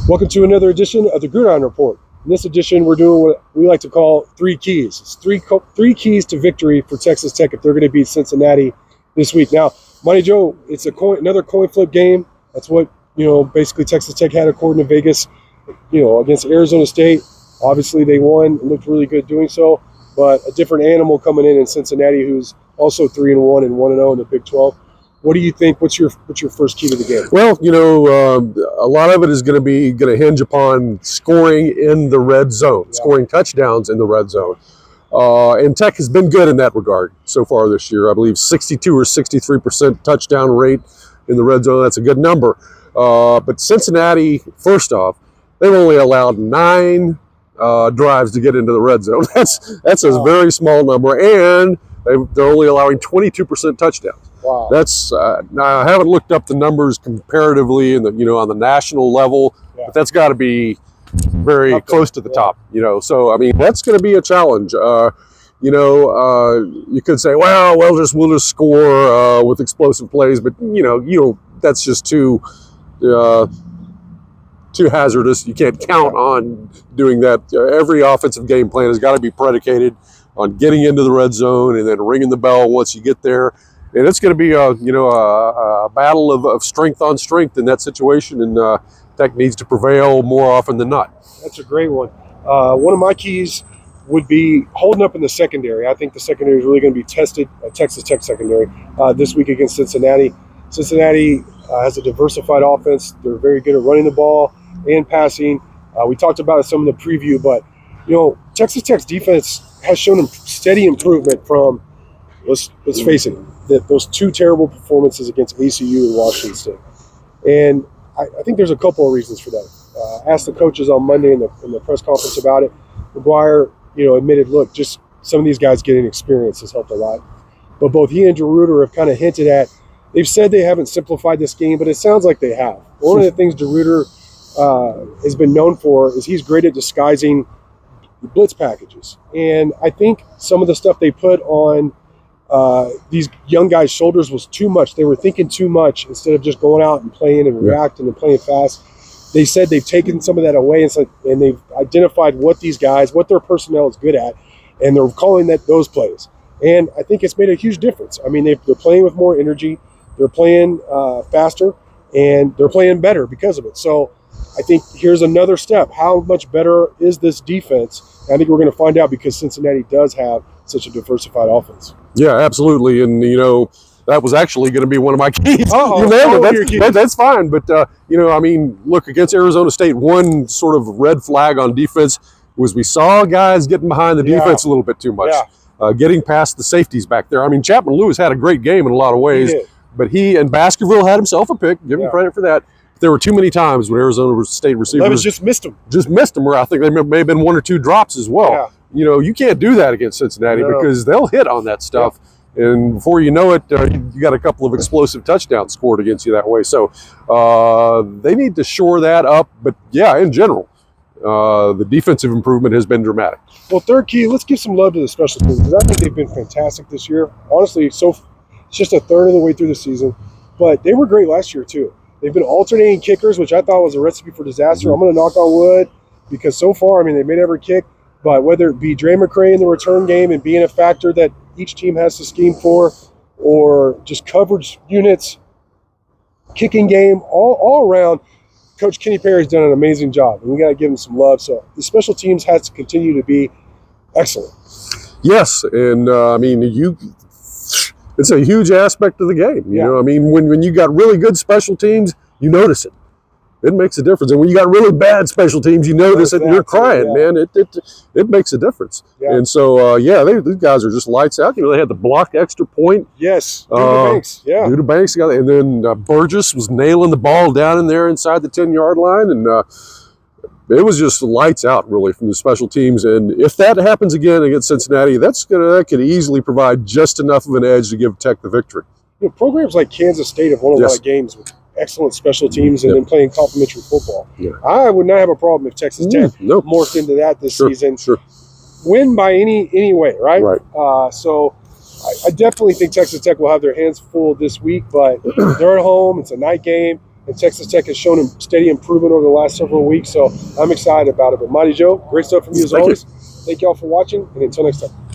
Welcome to another edition of the Gridiron Report. In this edition, we're doing what we like to call three keys. It's three keys to victory for Texas Tech if they're going to beat Cincinnati this week. Now, Monty Joe, it's another coin flip game. That's what, basically Texas Tech had according to Vegas, against Arizona State. Obviously, they won. It looked really good doing so. But a different animal coming in Cincinnati, who's also 3-1 and 1-0 in the Big 12. What do you think? What's your first key to the game? Well, a lot of it is going to hinge upon scoring in the red zone, scoring touchdowns in the red zone. And Tech has been good in that regard so far this year. I believe 62 or 63% touchdown rate in the red zone. That's a good number. But Cincinnati, first off, they've only allowed 9 drives to get into the red zone. That's a very small number, and they're only allowing 22% touchdowns. Wow. That's now I haven't looked up the numbers comparatively in the on the national level, but that's got to be very close to the top. So I mean that's going to be a challenge. You could say, well, we'll just score with explosive plays, but that's just too hazardous. You can't count on doing that. Every offensive game plan has got to be predicated on getting into the red zone and then ringing the bell once you get there. And it's going to be a battle of strength on strength in that situation, and Tech needs to prevail more often than not. That's a great one. One of my keys would be holding up in the secondary. I think the secondary is really going to be tested, Texas Tech secondary, this week against Cincinnati. Cincinnati has a diversified offense. They're very good at running the ball and passing. We talked about some in the preview, but Texas Tech's defense has shown steady improvement from, let's face it, those 2 terrible performances against ACU and Washington State. And I think there's a couple of reasons for that. I asked the coaches on Monday in the press conference about it. McGuire, admitted, look, just some of these guys getting experience has helped a lot. But both he and DeRuyter have kind of hinted at, they've said they haven't simplified this game, but it sounds like they have. One of the things DeRuyter has been known for is he's great at disguising blitz packages. And I think some of the stuff they put on these young guys' shoulders was too much. They were thinking too much instead of just going out and playing and reacting and playing fast. They said they've taken some of that away and they've identified what their personnel is good at, and they're calling those plays. And I think it's made a huge difference. I mean, they're playing with more energy, they're playing faster, and they're playing better because of it. So I think here's another step. How much better is this defense? And I think we're going to find out because Cincinnati does have such a diversified offense. Yeah, absolutely. And, that was actually going to be one of my keys. You nailed it. That's fine. But, look, against Arizona State, one sort of red flag on defense was we saw guys getting behind the defense a little bit too much, getting past the safeties back there. I mean, Chapman Lewis had a great game in a lot of ways, but he and Baskerville had himself a pick. Give him credit for that. There were too many times when Arizona State receivers just missed him. Or I think there may have been 1 or 2 drops as well. Yeah. You can't do that against Cincinnati because they'll hit on that stuff. Yeah. And before you know it, you got a couple of explosive touchdowns scored against you that way. So they need to shore that up. But, in general, the defensive improvement has been dramatic. Well, third key, let's give some love to the special teams because I think they've been fantastic this year. Honestly, it's just a third of the way through the season. But they were great last year, too. They've been alternating kickers, which I thought was a recipe for disaster. I'm going to knock on wood because so far, they made every kick. But whether it be Dre McCray in the return game and being a factor that each team has to scheme for, or just coverage units, kicking game, all around, Coach Kenny Perry's done an amazing job. And we got to give him some love. So the special teams has to continue to be excellent. Yes, and it's a huge aspect of the game. When you got really good special teams, you notice it. It makes a difference. And when you got really bad special teams, you notice it and you're crying, man. It makes a difference. Yeah. And so, these guys are just lights out. They had the blocked extra point. Yes, due to Banks. Yeah. Due to Banks. And then Burgess was nailing the ball down in there inside the 10-yard line. And it was just lights out, really, from the special teams. And if that happens again against Cincinnati, that could easily provide just enough of an edge to give Tech the victory. Programs like Kansas State have won a lot of games with excellent special teams and then playing complementary football. Yeah. I would not have a problem if Texas Tech morphed into that this season. Sure. Win by any way, right? Right. So I definitely think Texas Tech will have their hands full this week, but they're at home. It's a night game. and Texas Tech has shown steady improvement over the last several weeks. So I'm excited about it. But Mighty Joe, great stuff from you as Thank you. always. Thank y'all for watching, and until next time.